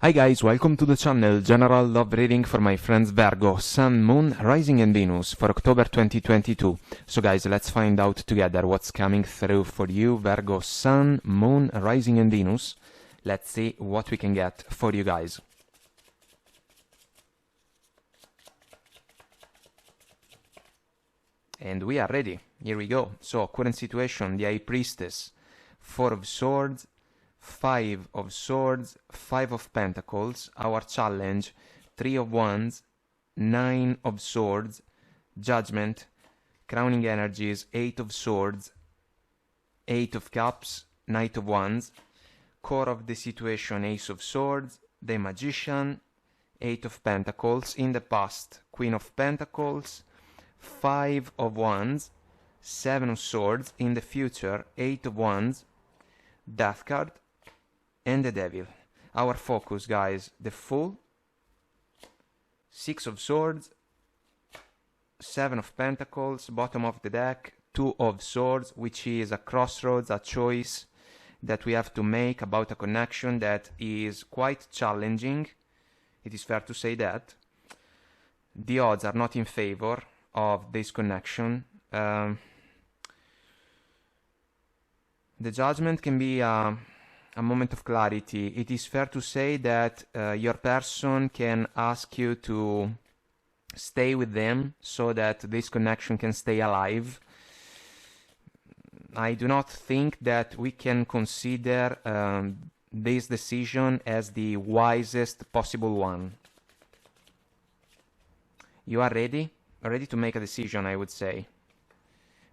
Hi guys, welcome to the channel General Love Reading for my friends Virgo, Sun, Moon, Rising and Venus for October 2022. So guys, let's find out together what's coming through for you, Virgo, Sun, Moon, Rising and Venus. Let's see what we can get for you guys. And we are ready. Here we go. So, current situation, the High Priestess, Four of Swords, Five of Swords, Five of Pentacles, our challenge, Three of Wands, Nine of Swords, Judgment, crowning energies, Eight of Swords, Eight of Cups, Knight of Wands, core of the situation, Ace of Swords, the Magician, Eight of Pentacles, in the past, Queen of Pentacles, Five of Wands, Seven of Swords, in the future, Eight of Wands, Death card, and the Devil. Our focus, guys, the Fool, Six of Swords, Seven of Pentacles, bottom of the deck, Two of Swords, which is a crossroads, a choice that we have to make about a connection that is quite challenging. It is fair to say that. The odds are not in favor of this connection. The Judgment can be a moment of clarity. It is fair to say that your person can ask you to stay with them so that this connection can stay alive. I do not think that we can consider this decision as the wisest possible one. You are ready? Ready to make a decision, I would say.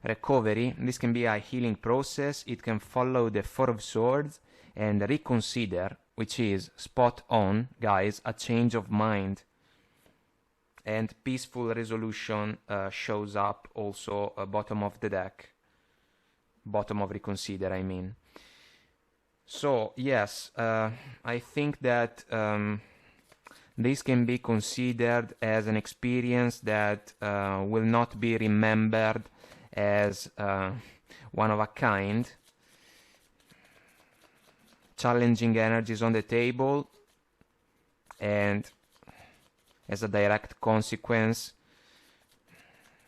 Recovery, this can be a healing process. It can follow the Four of Swords and reconsider, which is spot on, guys, a change of mind. And peaceful resolution shows up also bottom of the deck. Bottom of reconsider, I mean. So, yes, I think that this can be considered as an experience that will not be remembered as one of a kind. Challenging energies on the table, and as a direct consequence,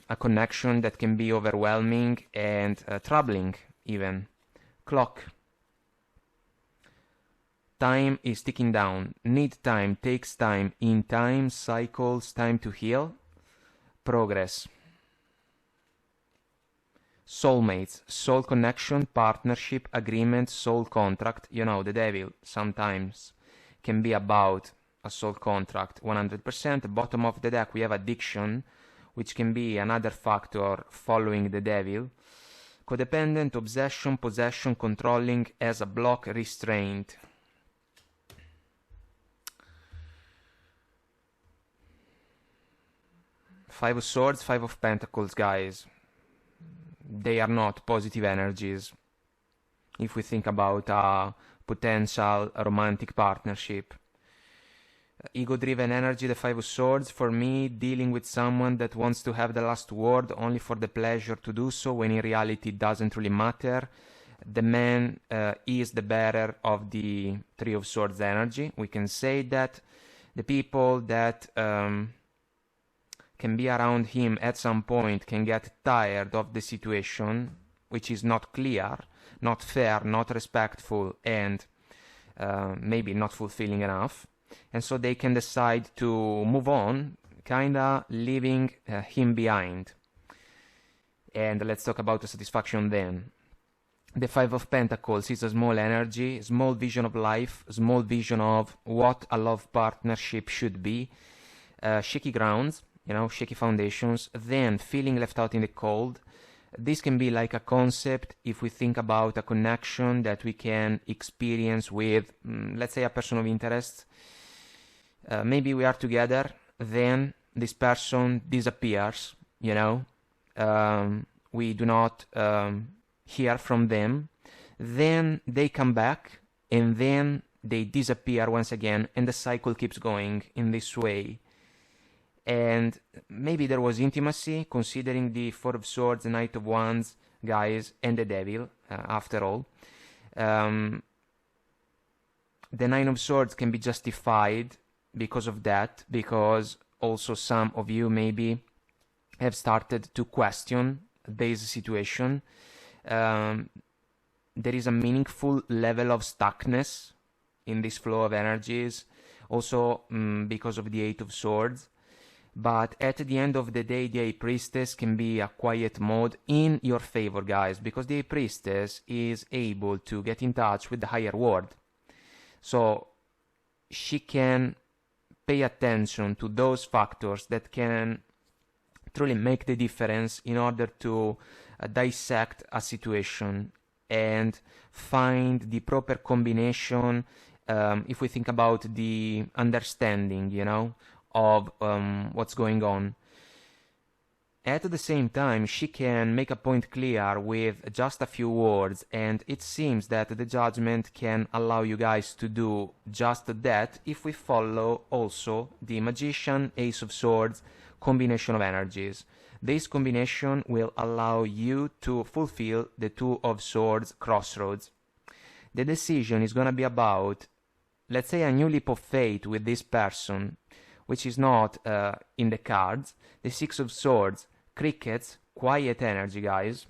a connection that can be overwhelming and troubling even. Clock. Time is ticking down. Need time, takes time. In time, cycles, time to heal. Progress. Soulmates, soul connection, partnership, agreement, soul contract. You know, the Devil sometimes can be about a soul contract, 100%. Bottom of the deck we have addiction, which can be another factor following the Devil. Codependent, obsession, possession, controlling, as a block, restraint. Five of Swords, Five of Pentacles, guys. They are not positive energies if we think about a potential romantic partnership. Ego-driven energy, the Five of Swords, for me, dealing with someone that wants to have the last word only for the pleasure to do so, when in reality it doesn't really matter. The man is the bearer of the Three of Swords energy. We can say that the people that can be around him at some point can get tired of the situation, which is not clear, not fair, not respectful, and maybe not fulfilling enough. And so they can decide to move on, kinda leaving him behind. And let's talk about the satisfaction then. The Five of Pentacles is a small energy, small vision of life, small vision of what a love partnership should be. Shaky grounds, you know, shaky foundations, then feeling left out in the cold. This can be like a concept if we think about a connection that we can experience with, let's say, a person of interest. Maybe we are together, then this person disappears, you know. We do not hear from them. Then they come back, and then they disappear once again, and the cycle keeps going in this way. And maybe there was intimacy, considering the Four of Swords, the Knight of Wands, guys, and the Devil, after all. the Nine of Swords can be justified because of that, because also some of you maybe have started to question this situation. There is a meaningful level of stuckness in this flow of energies, also because of the Eight of Swords. But at the end of the day, the High Priestess can be a quiet mode in your favor, guys, because the High Priestess is able to get in touch with the higher world. So she can pay attention to those factors that can truly make the difference in order to dissect a situation and find the proper combination, if we think about the understanding, you know, of what's going on. At the same time, she can make a point clear with just a few words, and it seems that the Judgment can allow you guys to do just that if we follow also the Magician, Ace of Swords combination of energies. This combination will allow you to fulfill the Two of Swords crossroads. The decision is going to be about, let's say, a new leap of faith with this person, which is not in the cards. The Six of Swords, crickets, quiet energy, guys.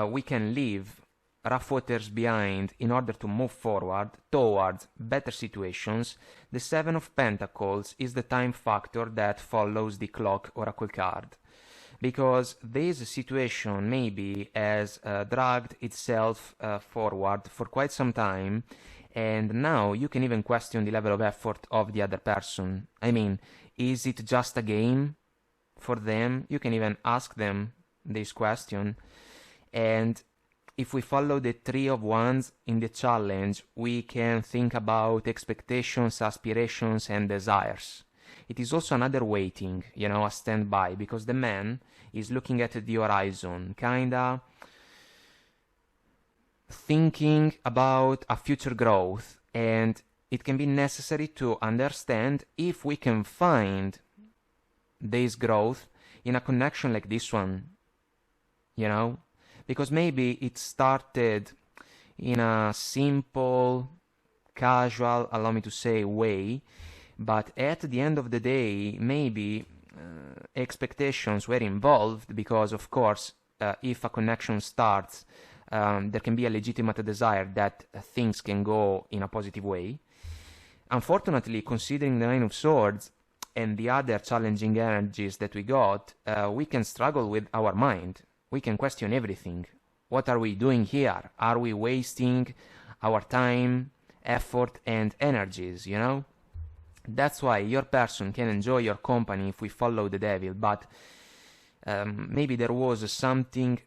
We can leave rough waters behind in order to move forward towards better situations. The Seven of Pentacles is the time factor that follows the Clock Oracle card, because this situation maybe has dragged itself forward for quite some time, and now you can even question the level of effort of the other person. I mean, is it just a game for them? You can even ask them this question. And if we follow the Three of Wands in the challenge, we can think about expectations, aspirations, and desires. It is also another waiting, you know, a standby, because the man is looking at the horizon, kinda thinking about a future growth, and it can be necessary to understand if we can find this growth in a connection like this one, you know, because maybe it started in a simple, casual, allow me to say, way, but at the end of the day, maybe expectations were involved, because of course, if a connection starts, there can be a legitimate desire that things can go in a positive way. Unfortunately, considering the Nine of Swords and the other challenging energies that we got, we can struggle with our mind. We can question everything. What are we doing here? Are we wasting our time, effort, and energies, you know? That's why your person can enjoy your company if we follow the devil, but maybe there was something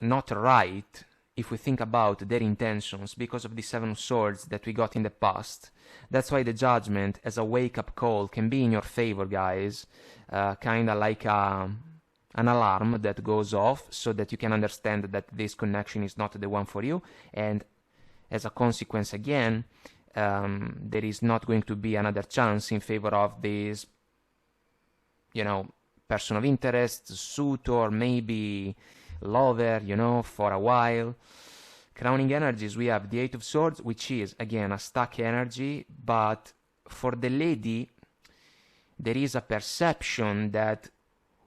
not right if we think about their intentions because of the Seven of Swords that we got in the past. That's why the Judgment as a wake-up call can be in your favor, guys. Kinda like an alarm that goes off so that you can understand that this connection is not the one for you, and as a consequence, again, there is not going to be another chance in favor of this, you know, person of interest, suitor, maybe lover, you know, for a while. Crowning energies, we have the Eight of Swords, which is, again, a stuck energy, but for the lady, there is a perception that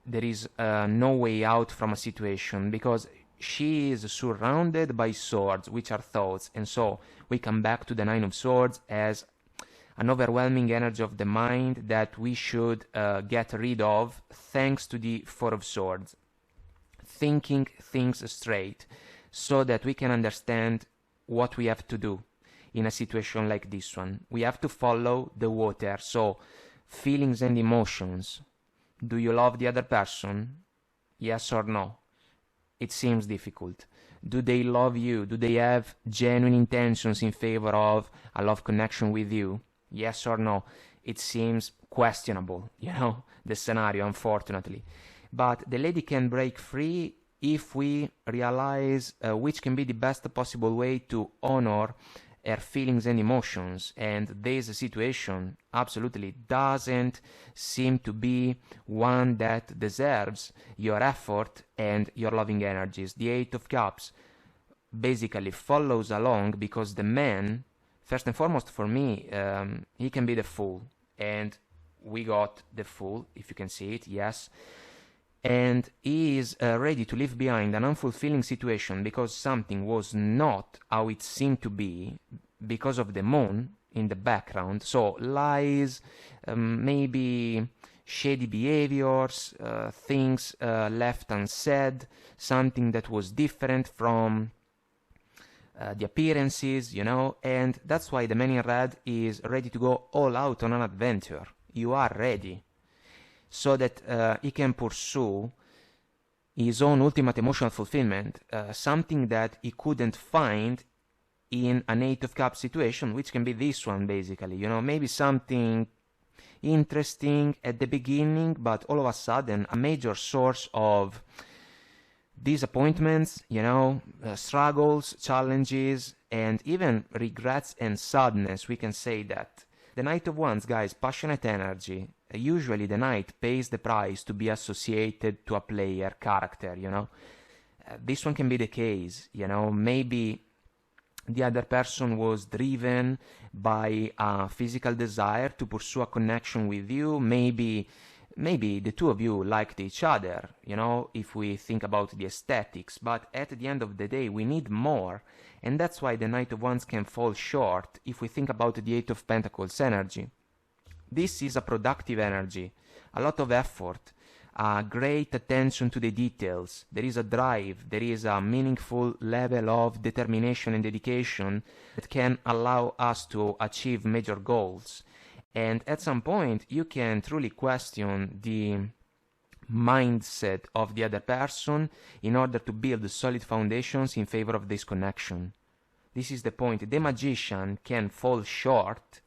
there is no way out from a situation, because she is surrounded by swords, which are thoughts, and so we come back to the Nine of Swords as an overwhelming energy of the mind that we should get rid of thanks to the Four of Swords. Thinking things straight so that we can understand what we have to do in a situation like this one. We have to follow the water, so feelings and emotions. Do you love the other person? Yes or no? It seems difficult. Do they love you? Do they have genuine intentions in favor of a love connection with you? Yes or no? It seems questionable, you know, the scenario, unfortunately. But the lady can break free if we realize which can be the best possible way to honor her feelings and emotions, and this situation absolutely doesn't seem to be one that deserves your effort and your loving energies. The Eight of Cups, basically follows along because the man, first and foremost for me, he can be the fool, and we got the fool, if you can see it, yes, and he is ready to leave behind an unfulfilling situation because something was not how it seemed to be because of the moon in the background. So lies, maybe shady behaviors, things left unsaid, something that was different from the appearances, you know, and that's why the man in red is ready to go all out on an adventure. You are ready, so that he can pursue his own ultimate emotional fulfillment, something that he couldn't find in an Eight of Cups situation, which can be this one basically, you know, maybe something interesting at the beginning, but all of a sudden a major source of disappointments, you know, struggles, challenges, and even regrets and sadness. We can say that the Knight of Wands, guys, passionate energy. Usually the knight pays the price to be associated to a player character, you know. This one can be the case, you know, maybe the other person was driven by a physical desire to pursue a connection with you. Maybe the two of you liked each other, you know, if we think about the aesthetics. But at the end of the day, we need more. And that's why the Knight of Wands can fall short if we think about the Eight of Pentacles energy. This is a productive energy, a lot of effort, a great attention to the details. There is a drive, there is a meaningful level of determination and dedication that can allow us to achieve major goals. And at some point, you can truly question the mindset of the other person in order to build solid foundations in favor of this connection. This is the point. The magician can fall short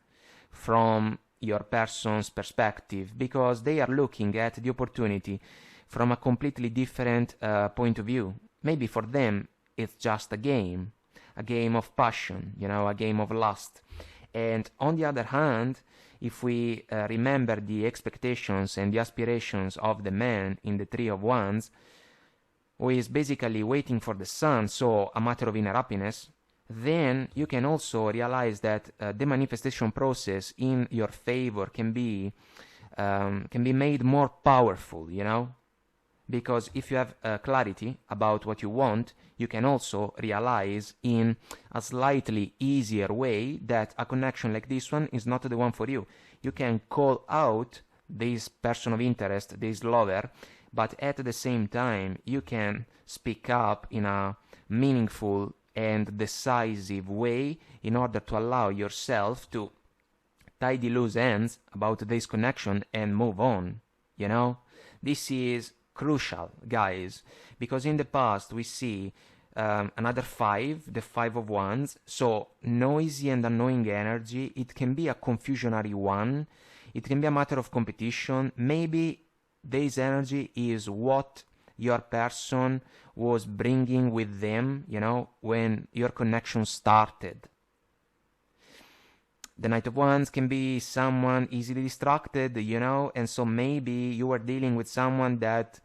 from your person's perspective because they are looking at the opportunity from a completely different point of view. Maybe for them it's just a game of passion, you know, a game of lust. And on the other hand, if we remember the expectations and the aspirations of the man in the Three of Wands, who is basically waiting for the sun, so a matter of inner happiness, then you can also realize that the manifestation process in your favor can be made more powerful, you know, because if you have clarity about what you want, you can also realize in a slightly easier way that a connection like this one is not the one for you. You can call out this person of interest, this lover, but at the same time you can speak up in a meaningful and decisive way in order to allow yourself to tie the loose ends about this connection and move on, you know. This is crucial, guys, because in the past we see another five, the Five of Wands, so noisy and annoying energy. It can be a confusionary one, it can be a matter of competition. Maybe this energy is what your person was bringing with them, you know, when your connection started. The Knight of Wands can be someone easily distracted, you know, and so maybe you were dealing with someone that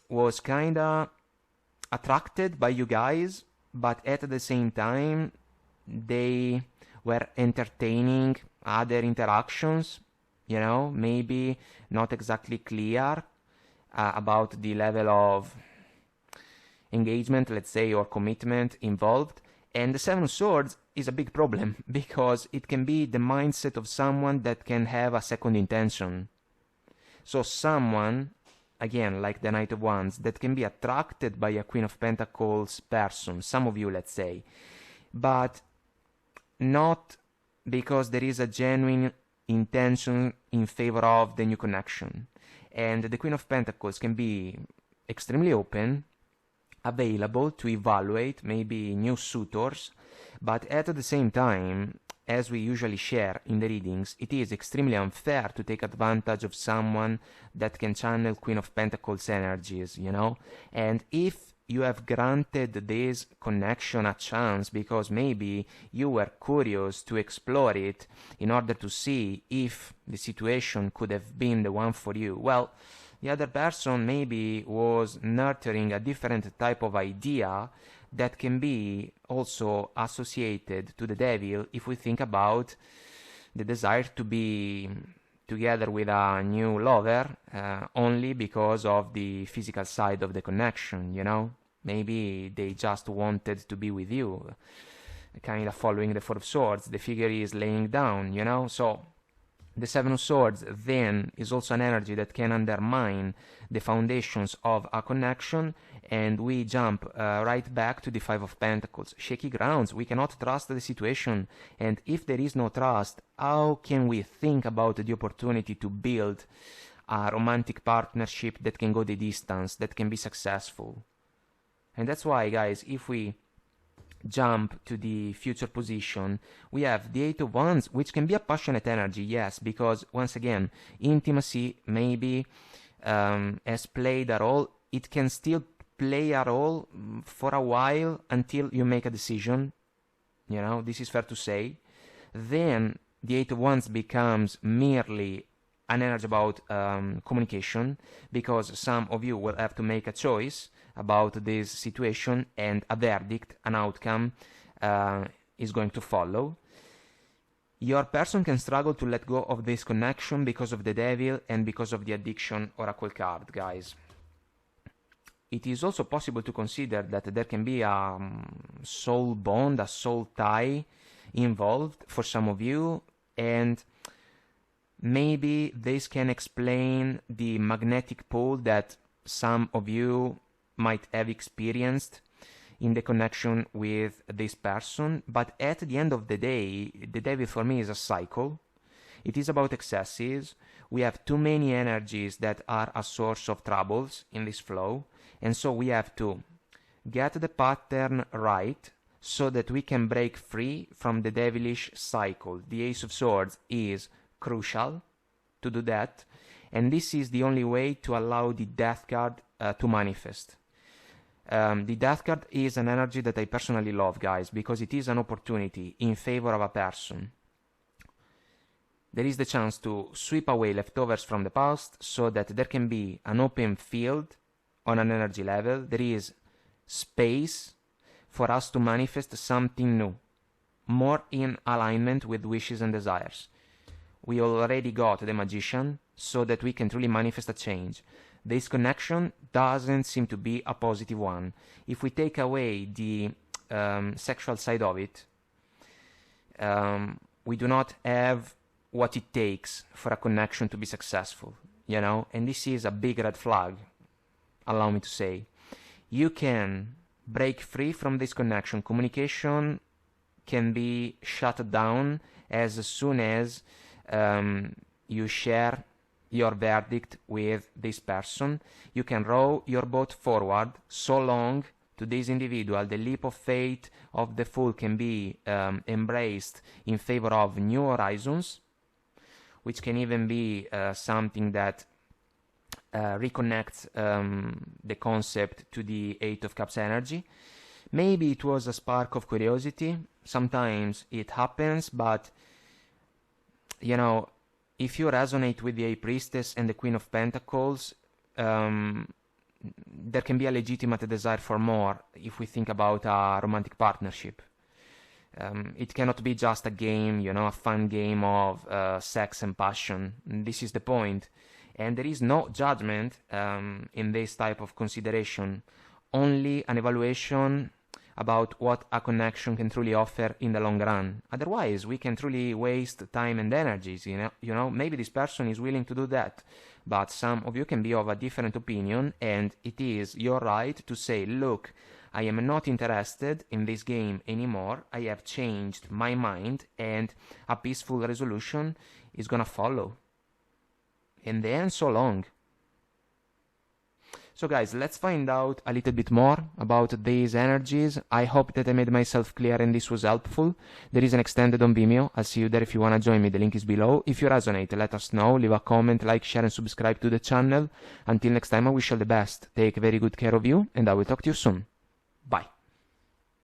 was kinda attracted by you guys, but at the same time they were entertaining other interactions, you know, maybe not exactly clear about the level of engagement, let's say, or commitment involved. And the Seven of Swords is a big problem because it can be the mindset of someone that can have a second intention. So someone, again, like the Knight of Wands, that can be attracted by a Queen of Pentacles person, some of you, let's say, but not because there is a genuine intention in favor of the new connection. And the Queen of Pentacles can be extremely open, available to evaluate maybe new suitors, but at the same time, as we usually share in the readings, it is extremely unfair to take advantage of someone that can channel Queen of Pentacles energies, you know? And if you have granted this connection a chance because maybe you were curious to explore it in order to see if the situation could have been the one for you, well, the other person maybe was nurturing a different type of idea that can be also associated to the devil if we think about the desire to be together with a new lover only because of the physical side of the connection, you know? Maybe they just wanted to be with you, kind of following the Four of Swords. The figure is laying down, you know? So the Seven of Swords then is also an energy that can undermine the foundations of a connection, and we jump right back to the Five of Pentacles. Shaky grounds, we cannot trust the situation, and if there is no trust, how can we think about the opportunity to build a romantic partnership that can go the distance, that can be successful? And that's why, guys, if we jump to the future position, we have the Eight of Wands, which can be a passionate energy, yes, because once again, intimacy maybe has played a role. It can still play a role for a while until you make a decision, you know, this is fair to say. Then the Eight of Wands becomes merely an energy about communication, because some of you will have to make a choice about this situation, and a verdict, an outcome is going to follow. Your person can struggle to let go of this connection because of the devil and because of the addiction oracle card, guys. It is also possible to consider that there can be a soul bond, a soul tie involved for some of you, and maybe this can explain the magnetic pull that some of you might have experienced in the connection with this person. But at the end of the day, the devil for me is a cycle. It is about excesses. We have too many energies that are a source of troubles in this flow, and so we have to get the pattern right so that we can break free from the devilish cycle. The Ace of Swords is crucial to do that, and this is the only way to allow the Death card to manifest. The Death card is an energy that I personally love, guys, because it is an opportunity in favor of a person. There is the chance to sweep away leftovers from the past so that there can be an open field on an energy level. There is space for us to manifest something new, more in alignment with wishes and desires. We already got the Magician so that we can truly manifest a change. This connection doesn't seem to be a positive one. If we take away the sexual side of it, we do not have what it takes for a connection to be successful, you know? And this is a big red flag, allow me to say. You can break free from this connection. Communication can be shut down as soon as you share your verdict with this person. You can row your boat forward so long to this individual. The leap of faith of the Fool can be embraced in favor of new horizons, which can even be something that reconnects the concept to the Eight of Cups energy. Maybe it was a spark of curiosity. Sometimes it happens, but you know, if you resonate with the High Priestess and the Queen of Pentacles, there can be a legitimate desire for more if we think about a romantic partnership. It cannot be just a game, you know, a fun game of sex and passion. This is the point. And there is no judgment in this type of consideration, only an evaluation about what a connection can truly offer in the long run. Otherwise, we can truly waste time and energies, you know, maybe this person is willing to do that, but some of you can be of a different opinion, and it is your right to say, look, I am not interested in this game anymore, I have changed my mind, and a peaceful resolution is gonna follow. And then so long. So guys, let's find out a little bit more about these energies. I hope that I made myself clear and this was helpful. There is an extended on Vimeo. I'll see you there if you want to join me. The link is below. If you resonate, let us know. Leave a comment, like, share and subscribe to the channel. Until next time, I wish you all the best. Take very good care of you and I will talk to you soon. Bye.